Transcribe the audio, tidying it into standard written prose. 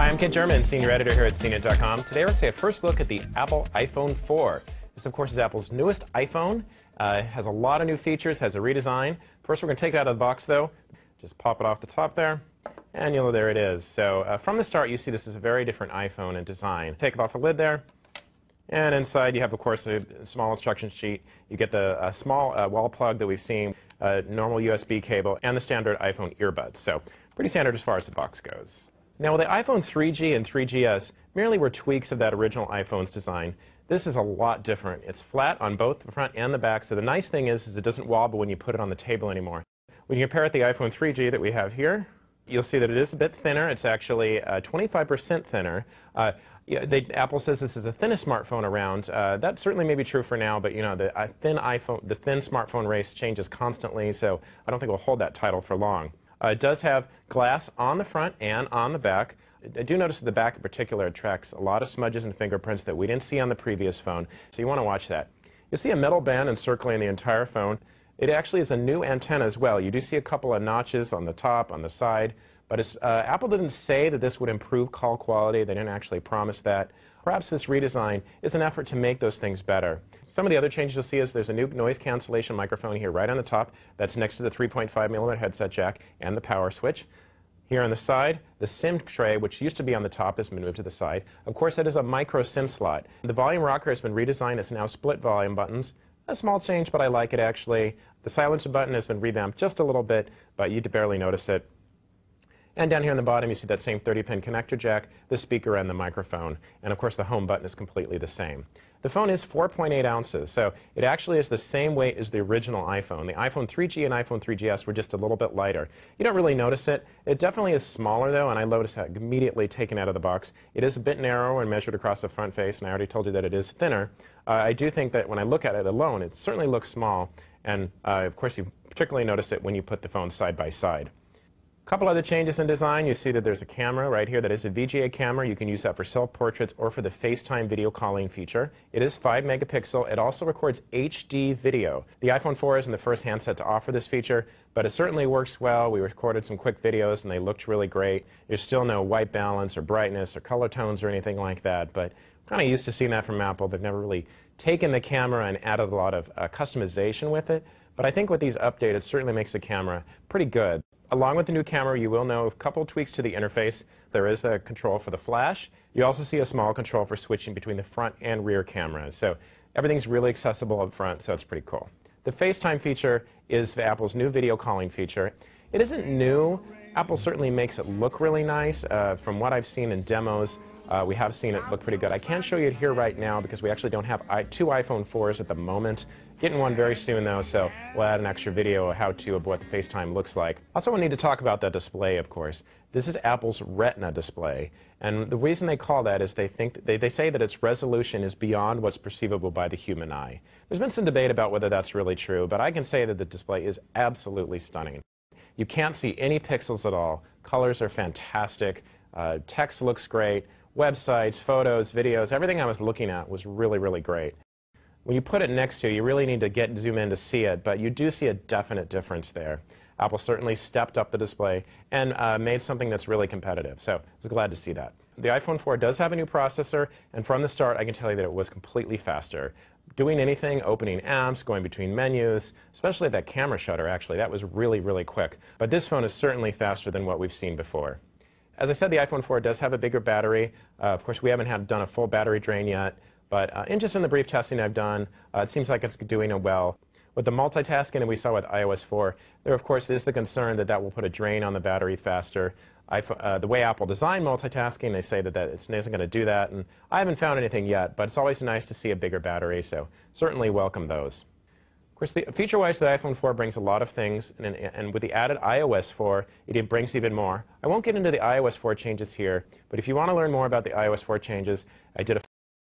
Hi, I'm Kent German, Senior Editor here at CNET.com. Today we're going to take a first look at the Apple iPhone 4. This, of course, is Apple's newest iPhone. It has a lot of new features, has a redesign. First, we're going to take it out of the box, though. Just pop it off the top there, and there it is. So from the start, you see this is a very different iPhone in design. Take it off the lid there, and inside you have, of course, a small instruction sheet. You get the small wall plug that we've seen, normal USB cable, and the standard iPhone earbuds. So pretty standard as far as the box goes. Now, the iPhone 3G and 3GS merely were tweaks of that original iPhone's design. This is a lot different. It's flat on both the front and the back, so the nice thing is it doesn't wobble when you put it on the table anymore. When you compare it to the iPhone 3G that we have here, you'll see that it is a bit thinner. It's actually 25% thinner. Apple says this is the thinnest smartphone around. That certainly may be true for now, but the thin smartphone race changes constantly, so I don't think we'll hold that title for long. It does have glass on the front and on the back. I do notice that the back in particular attracts a lot of smudges and fingerprints that we didn't see on the previous phone, so you want to watch that. You'll see a metal band encircling the entire phone. It actually is a new antenna as well. You do see a couple of notches on the top, on the side, but Apple didn't say that this would improve call quality. They didn't actually promise that. Perhaps this redesign is an effort to make those things better. Some of the other changes you'll see is there's a new noise cancellation microphone here right on the top. That's next to the 3.5mm headset jack and the power switch. Here on the side, the SIM tray, which used to be on the top, has been moved to the side. Of course, that is a micro SIM slot. The volume rocker has been redesigned. It's now split volume buttons. A small change, but I like it actually. The silencer button has been revamped just a little bit, but you'd barely notice it. And down here on the bottom, you see that same 30-pin connector jack, the speaker, and the microphone. And of course, the home button is completely the same. The phone is 4.8 ounces, so it actually is the same weight as the original iPhone. The iPhone 3G and iPhone 3GS were just a little bit lighter. You don't really notice it. It definitely is smaller, though, and I noticed that immediately taken out of the box. It is a bit narrower and measured across the front face, and I already told you that it is thinner. I do think that when I look at it alone, it certainly looks small, and of course, you particularly notice it when you put the phones side by side. A couple other changes in design. You see that there's a camera right here that is a VGA camera. You can use that for self-portraits or for the FaceTime video calling feature. It is 5 megapixel. It also records HD video. The iPhone 4 isn't the first handset to offer this feature, but it certainly works well. We recorded some quick videos and they looked really great. There's still no white balance or brightness or color tones or anything like that, but I'm kind of used to seeing that from Apple. They've never really taken the camera and added a lot of customization with it, but I think with these updates, it certainly makes the camera pretty good. Along with the new camera, you will know a couple tweaks to the interface. There is a control for the flash. You also see a small control for switching between the front and rear cameras. So everything's really accessible up front, so it's pretty cool. The FaceTime feature is Apple's new video calling feature. It isn't new. Apple certainly makes it look really nice. From what I've seen in demos, we have seen it look pretty good. I can't show you it here right now because we actually don't have two iPhone 4s at the moment. Getting one very soon, though, so we'll add an extra video of how-to of what the FaceTime looks like. Also, we need to talk about that display, of course. This is Apple's Retina display, and the reason they call that is they say that its resolution is beyond what's perceivable by the human eye. There's been some debate about whether that's really true, but I can say that the display is absolutely stunning. You can't see any pixels at all. Colors are fantastic. Text looks great. Websites, photos, videos, everything I was looking at was really, really great. When you put it next to you really need to zoom in to see it, but you do see a definite difference there. Apple certainly stepped up the display and made something that's really competitive, so I was glad to see that. The iPhone 4 does have a new processor, and from the start I can tell you that it was completely faster. Doing anything, opening apps, going between menus, especially that camera shutter, actually, that was really, really quick. But this phone is certainly faster than what we've seen before. As I said, the iPhone 4 does have a bigger battery. Of course, we haven't done a full battery drain yet, but just in the brief testing I've done, it seems like it's doing it well. With the multitasking that we saw with iOS 4, there, of course, is the concern that that will put a drain on the battery faster. The way Apple designed multitasking, they say that it isn't going to do that, and I haven't found anything yet, but it's always nice to see a bigger battery, so certainly welcome those. Of course, feature-wise, the iPhone 4 brings a lot of things, and with the added iOS 4, it brings even more. I won't get into the iOS 4 changes here, but if you want to learn more about the iOS 4 changes, I did a